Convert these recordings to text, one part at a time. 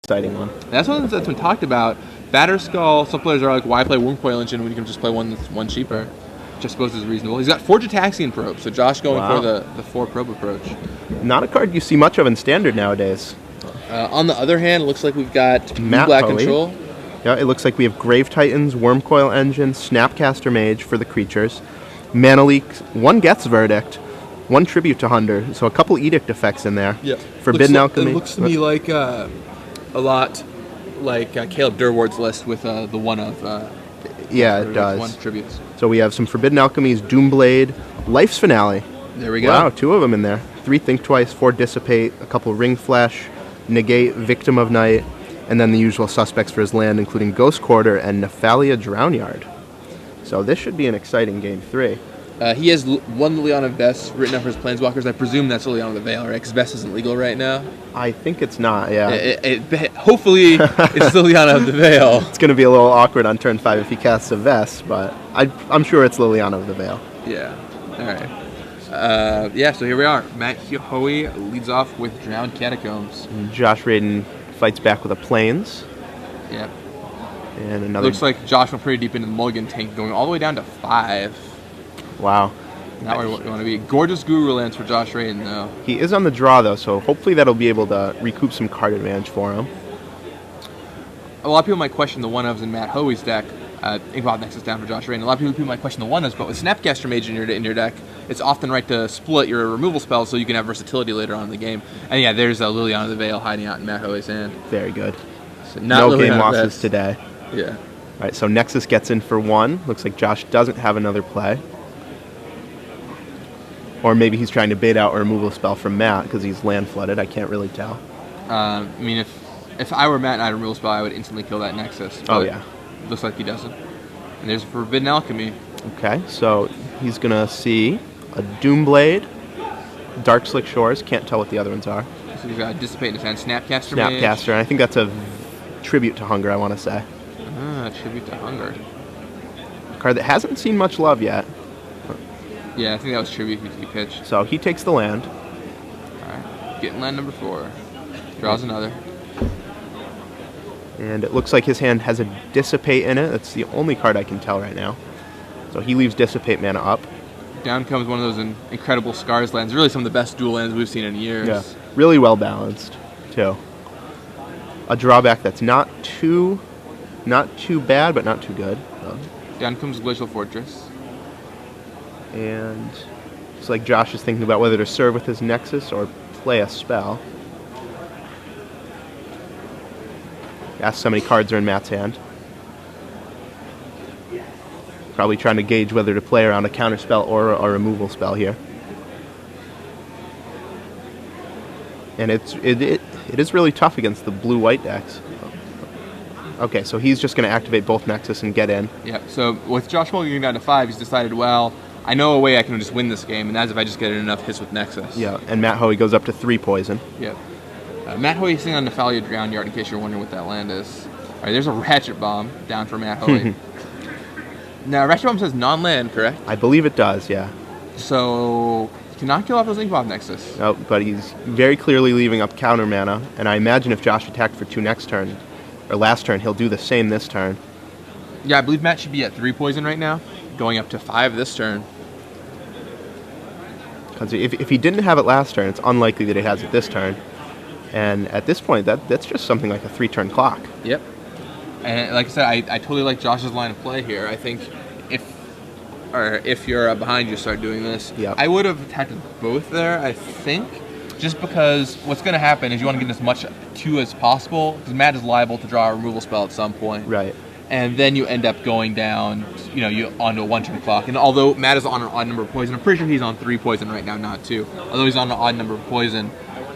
exciting one. That's one that's been talked about. Batterskull, some players are like, why play Wormcoil Engine when you can just play one that's one cheaper? Which I suppose is reasonable. He's got 4 Gitaxian probes, so Josh going for the 4 probe approach. Not a card you see much of in Standard nowadays. On the other hand, it looks like we've got Matt Black Hoey. Control. Yeah, it looks like we have Grave Titans, Wormcoil Engine, Snapcaster Mage for the creatures, Mana Leak, 1 Geth's Verdict, 1 Tribute to Hunder, so a couple Edict effects in there. Yeah. Forbidden Alchemy. It looks to me like a lot like Caleb Durward's list with the one of... yeah, it does. 1 tributes. So we have some Forbidden Alchemies, Doomblade, Life's Finale. There we go. Wow, 2 of them in there. 3 Think Twice, 4 Dissipate, a couple Ring Flesh, Negate, Victim of Night, and then the usual suspects for his land, including Ghost Quarter and Nephalia Drownyard. So this should be an exciting game 3. He has 1 Liliana Vest written up for his Planeswalkers. I presume that's Liliana the Veil, right? Because Vest isn't legal right now. I think it's not, yeah. Hopefully, it's Liliana of the Veil. It's going to be a little awkward on turn 5 if he casts a Vest, but I'm sure it's Liliana of the Veil. Yeah. All right. Yeah, so here we are. Matt Hoey leads off with Drowned Catacombs. And Josh Rayden fights back with a Plains. Yep. And another... Looks like Josh went pretty deep into the Mulligan tank, going all the way down to 5. Wow. Not where you want to be. Gorgeous Guru lands for Josh Rayden, though. He is on the draw, though, so hopefully that'll be able to recoup some card advantage for him. A lot of people might question the one-ofs in Matt Hoey's deck. Inkmoth Nexus down for Josh Rayden. A lot of people might question the one-ofs, but with Snapcaster Mage in your deck, it's often right to split your removal spells so you can have versatility later on in the game. And yeah, there's Liliana of the Veil hiding out in Matt Hoey's hand. Very good. So no game losses today. Yeah. All right, so Nexus gets in for 1. Looks like Josh doesn't have another play. Or maybe he's trying to bait out a removal spell from Matt because he's land flooded. I can't really tell. I mean, if I were Matt and I had a removal spell, I would instantly kill that Nexus. Oh, yeah. Looks like he doesn't. And there's Forbidden Alchemy. Okay, so he's going to see a Doomblade, Dark Slick Shores. Can't tell what the other ones are. So he's got Dissipate in his hand. Snapcaster Snapcaster, and I think that's a Tribute to Hunger, I want to say. Tribute to Hunger. A card that hasn't seen much love yet. Yeah, I think that was Tribute he pitched. So he takes the land. Alright, getting land number 4. Draws another. And it looks like his hand has a Dissipate in it. That's the only card I can tell right now. So he leaves Dissipate mana up. Down comes one of those incredible Scars lands. Really some of the best dual lands we've seen in years. Yeah, really well balanced, too. A drawback that's not too bad, but not too good. So. Down comes Glacial Fortress. And it's like Josh is thinking about whether to serve with his Nexus or play a spell. Ask how many cards are in Matt's hand. Probably trying to gauge whether to play around a counter spell or a removal spell here. And it is really tough against the blue-white decks. Okay, so he's just going to activate both Nexus and get in. Yeah, so with Josh Mulligan down to 5, he's decided, well, I know a way I can just win this game, and that's if I just get enough hits with Nexus. Yeah, and Matt Hoey goes up to 3 poison. Yep. Matt Hoey is sitting on Nephalia Drownyard, in case you're wondering what that land is. All right, there's a Ratchet Bomb down for Matt Hoey. Now, Ratchet Bomb says non-land, correct? I believe it does, yeah. So, you cannot kill off those Inkmoth Nexus. No, but he's very clearly leaving up counter mana, and I imagine if Josh attacked for 2 next turn, or last turn, he'll do the same this turn. Yeah, I believe Matt should be at 3 poison right now, going up to 5 this turn. Because if he didn't have it last turn, it's unlikely that he has it this turn. And at this point, that's just something like a 3-turn clock. Yep. And like I said, I totally like Josh's line of play here. I think if you're behind, you start doing this. Yep. I would have attacked both there, I think, just because what's going to happen is you want to get as much to as possible, because Matt is liable to draw a removal spell at some point. Right. And then you end up going down, onto a 1-turn clock. And although Matt is on an odd number of poison, I'm pretty sure he's on 3 poison right now, not 2. Although he's on an odd number of poison,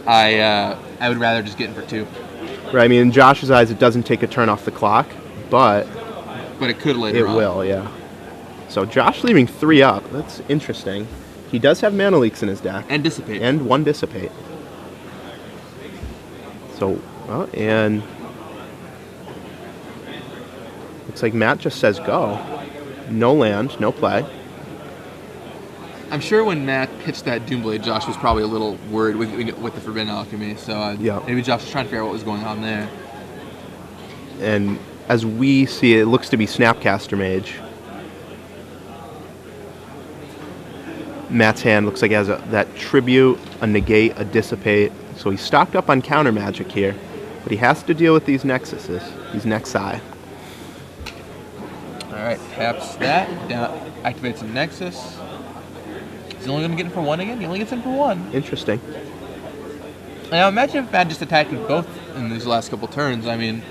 I would rather just get in for 2. Right. I mean, in Josh's eyes, it doesn't take a turn off the clock, but it could later on. It will, yeah. So Josh leaving 3 up. That's interesting. He does have Mana Leaks in his deck. And Dissipate. And 1 Dissipate. So, and looks like Matt just says go. No land, no play. I'm sure when Matt pitched that Doomblade, Josh was probably a little worried with the Forbidden Alchemy. So maybe Josh was trying to figure out what was going on there. And as we see, it looks to be Snapcaster Mage. Matt's hand looks like it has that Tribute, a Negate, a Dissipate. So he's stocked up on counter magic here. But he has to deal with these Nexuses, these Nexi. Alright, taps that, activates a Nexus. He's only going to get in for one again? He only gets in for one. Interesting. Now imagine if Matt just attacked with both in these last couple turns. I mean,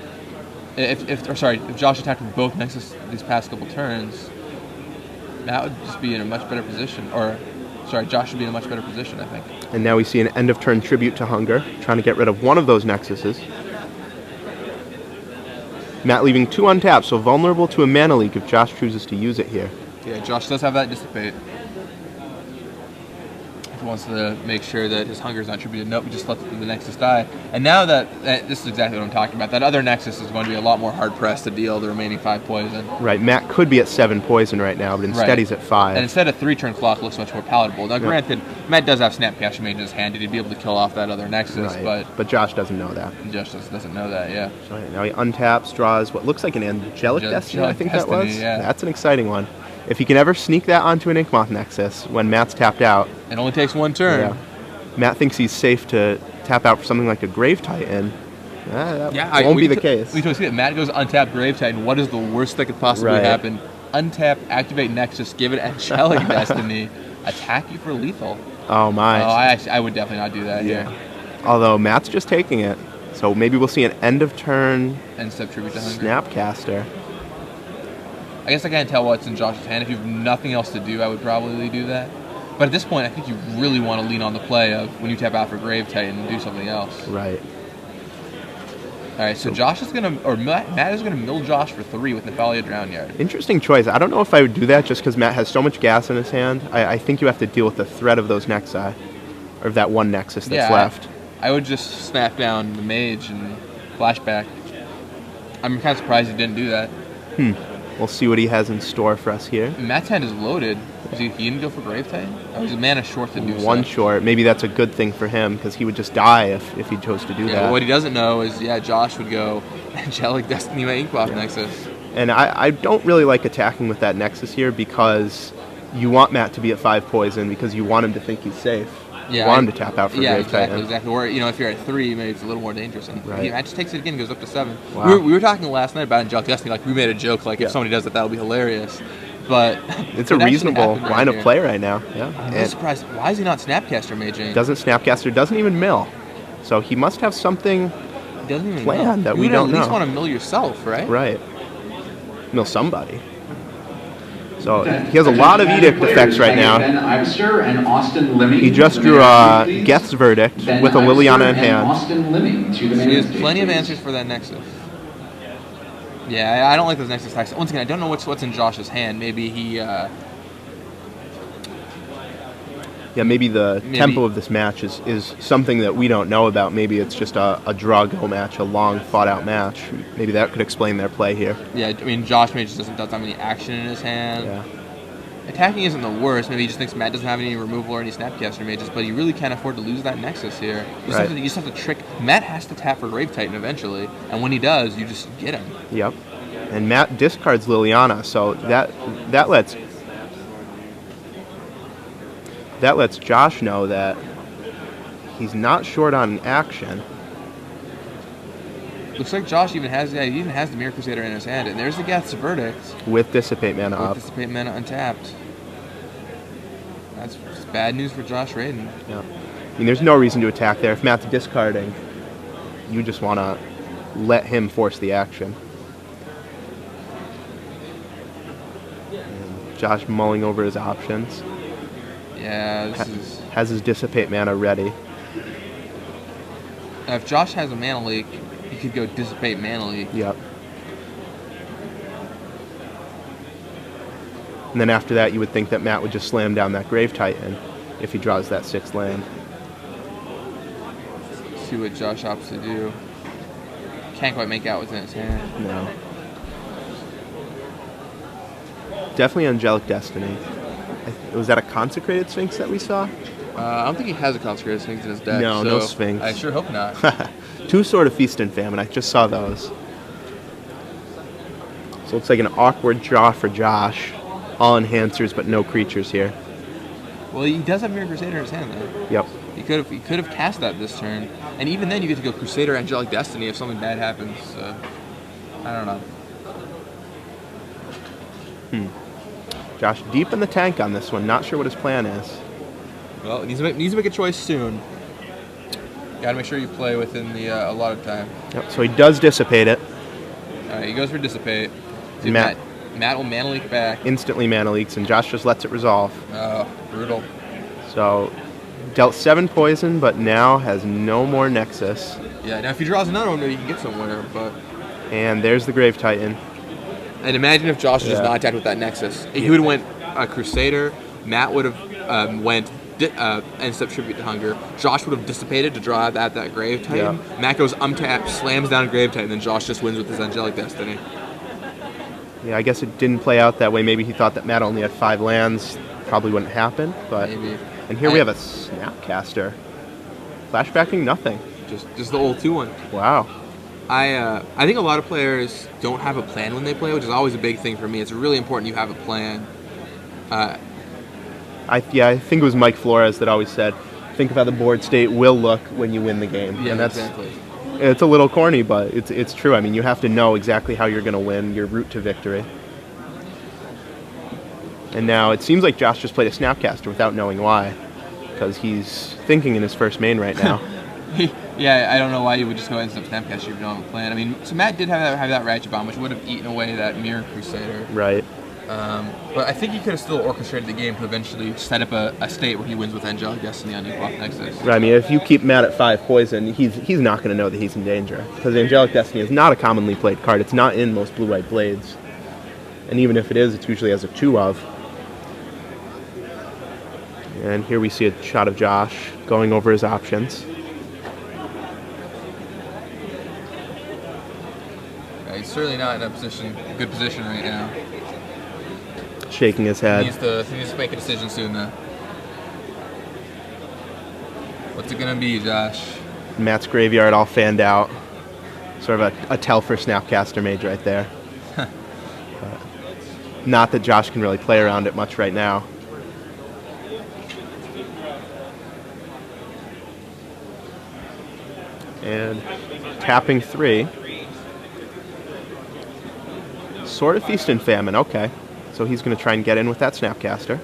if Josh attacked with both Nexus these past couple turns, Matt would just be in a much better position. Josh would be in a much better position, I think. And now we see an end of turn Tribute to Hunger, trying to get rid of one of those Nexuses. Matt leaving 2 untapped, so vulnerable to a Mana Leak if Josh chooses to use it here. Yeah, Josh does have that Dissipate. He wants to make sure that his hunger is not tributed. Nope, he just let the Nexus die. And now that this is exactly what I'm talking about, that other Nexus is going to be a lot more hard-pressed to deal the remaining 5 poison. Right, Matt could be at 7 poison right now, but instead he's at 5. And instead a 3-turn clock looks much more palatable. Now, granted, Matt does have Snapcaster Mage in his hand. He'd be able to kill off that other Nexus, but Josh doesn't know that. Josh doesn't know that, yeah. So now he untaps, draws what looks like an Angelic Destiny, I think that was. Yeah. That's an exciting one. If he can ever sneak that onto an Inkmoth Nexus when Matt's tapped out. It only takes 1 turn. Yeah. Matt thinks he's safe to tap out for something like a Grave Titan. That won't be the case. We see that Matt goes untap Grave Titan. What is the worst that could possibly happen? Untap, activate Nexus, give it Angelic Destiny, attack you for lethal. Oh my! Oh, I would definitely not do that here. Although Matt's just taking it, so maybe we'll see an end of turn. End step Tribute to Hunger. Snapcaster. I guess I can't tell what's in Josh's hand. If you have nothing else to do, I would probably do that. But at this point, I think you really want to lean on the play of when you tap out for Grave Titan and do something else. Right. All right, so Josh is going to, or Matt is going to mill Josh for 3 with Nephalia Drownyard. Interesting choice. I don't know if I would do that just because Matt has so much gas in his hand. I think you have to deal with the threat of those Nexi, or of that one Nexus that's left. I would just snap down the Mage and flashback. I'm kind of surprised he didn't do that. We'll see what he has in store for us here. Matt's hand is loaded. Is he going to go for Grave Titan? Oh, he's a mana short to do so. 1 short. Maybe that's a good thing for him because he would just die if he chose to do that. Yeah, what he doesn't know is, Josh would go Angelic Destiny my Inkmoth Nexus. And I don't really like attacking with that Nexus here because you want Matt to be at 5 poison because you want him to think he's safe. You want him to tap out for Grave Titan. Exactly. Or, if you're at 3, maybe it's a little more dangerous. And Matt just takes it again and goes up to 7. Wow. We were talking last night about Angelic Destiny. Like, we made a joke, like, if somebody does it, that'll be hilarious. But it's a reasonable line of play right now. Yeah. I'm surprised. Why is he not Snapcaster Maging? Doesn't Snapcaster, doesn't even mill. So he must have something planned that we don't know. You at least want to mill yourself, right? Right. Mill somebody. So he has a lot of Edict effects right now. He just drew a Geth's Verdict with a Liliana in hand. So he has plenty of answers for that Nexus. Yeah, I don't like those Nexus attacks. Once again, I don't know what's in Josh's hand. Maybe he... maybe the tempo of this match is something that we don't know about. Maybe it's just a draw-go match, a long, fought-out match. Maybe that could explain their play here. Yeah, I mean, Josh maybe just doesn't have any action in his hand. Yeah. Attacking isn't the worst. Maybe he just thinks Matt doesn't have any removal or any Snapcaster Mages, but he really can't afford to lose that Nexus here. You just have to trick... Matt has to tap for Grave Titan eventually, and when he does, you just get him. Yep. And Matt discards Liliana, so that lets Josh know that he's not short on action. Looks like Josh even has the Mirror Crusader in his hand, and there's the Geth's Verdict with Dissipate Mana up. With Dissipate Mana untapped. That's bad news for Josh Rayden. Yeah. I mean, there's no reason to attack there. If Matt's discarding, you just want to let him force the action. And Josh mulling over his options. Yeah, has his Dissipate Mana ready. Now, if Josh has a Mana Leak, he could go Dissipate Mana Leak. Yep. And then after that, you would think that Matt would just slam down that Grave Titan if he draws that 6th land. See what Josh opts to do. Can't quite make out what's in his hand. No. Definitely Angelic Destiny. Was that a Consecrated Sphinx that we saw? I don't think he has a Consecrated Sphinx in his deck. No, so no Sphinx. I sure hope not. 2 Sword of Feast and Famine. I just saw those. So it looks like an awkward draw for Josh. All enhancers, but no creatures here. Well, he does have Mirror Crusader in his hand, though. Yep. He could have cast that this turn, and even then you get to go Crusader, Angelic Destiny if something bad happens. So, I don't know. Josh deep in the tank on this one. Not sure what his plan is. Well, he needs to make a choice soon. Got to make sure you play within the allotted time. Yep. So he does dissipate it. All right, he goes for Dissipate. See, Matt will Mana Leak back. instantly mana leaks, and Josh just lets it resolve. Oh, brutal. So dealt 7 poison, but now has no more Nexus. Yeah, now if he draws another one, maybe he can get somewhere, but... And there's the Grave Titan. And imagine if Josh was just not attacked with that Nexus. He would have went Crusader, Matt would have went End-Step Tribute to Hunger, Josh would have dissipated to draw out that Grave Titan, Matt goes untap, slams down Grave Titan, then Josh just wins with his Angelic Destiny. Yeah, I guess it didn't play out that way. Maybe he thought that Matt only had 5 lands. Probably wouldn't happen, but... Maybe. And here we have a Snapcaster. Flashbacking nothing. Just the old 2-1. Wow. I think a lot of players don't have a plan when they play, which is always a big thing for me. It's really important you have a plan. I think it was Mike Flores that always said, think of how the board state will look when you win the game. Yeah, and that's, exactly. It's a little corny, but it's true. I mean, you have to know exactly how you're going to win, your route to victory. And now it seems like Josh just played a Snapcaster without knowing why, because he's thinking in his first main right now. Yeah, I don't know why you would just go ahead and Snapcaster if you don't have a plan. I mean, so Matt did have that Ratchet Bomb, which would have eaten away that Mirror Crusader. Right. But I think he could have still orchestrated the game to eventually set up a state where he wins with Angelic Destiny on Equal Nexus. Right, I mean, if you keep Matt at 5 poison, he's not going to know that he's in danger, because Angelic Destiny is not a commonly played card. It's not in most blue-white blades. And even if it is, it's usually as a 2-of. And here we see a shot of Josh going over his options. Yeah, he's certainly not in a good position right now. Shaking his head. He needs to make a decision soon, though. What's it going to be, Josh? Matt's graveyard all fanned out. Sort of a tell for Snapcaster Mage right there. Not that Josh can really play around it much right now. And tapping 3. Sort of Feast and Famine, okay. So he's going to try and get in with that Snapcaster.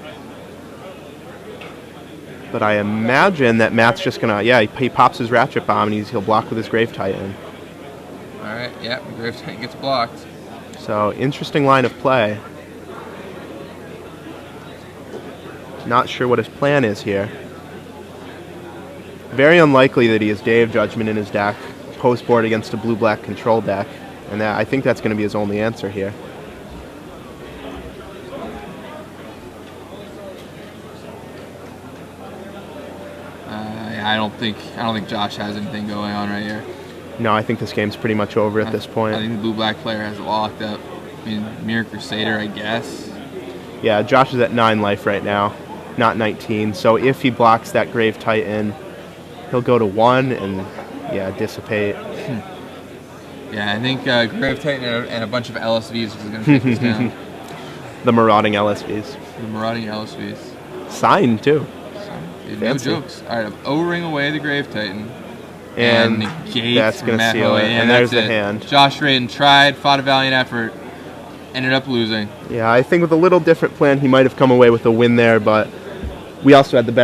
But I imagine that Matt's just going to, he pops his Ratchet Bomb and he'll block with his Grave Titan. Alright, yeah, the Grave Titan gets blocked. So, interesting line of play. Not sure what his plan is here. Very unlikely that he has Day of Judgment in his deck, post-board against a blue-black control deck, and I think that's going to be his only answer here. I don't think Josh has anything going on right here. No, I think this game's pretty much over at this point. I think the blue-black player has it locked up. I mean, Mirror Crusader, I guess. Yeah, Josh is at 9 life right now, not 19. So if he blocks that Grave Titan, he'll go to 1 and, dissipate. Yeah, I think Grave Titan and a bunch of LSVs is going to take this down. The marauding LSVs. The marauding LSVs. Signed, too. No jokes. All right, O-ring away the Grave Titan. And negate that's going to seal Hoey. it. And there's the hand. Josh Rayden tried, fought a valiant effort, ended up losing. Yeah, I think with a little different plan, he might have come away with a win there, but we also had the benefit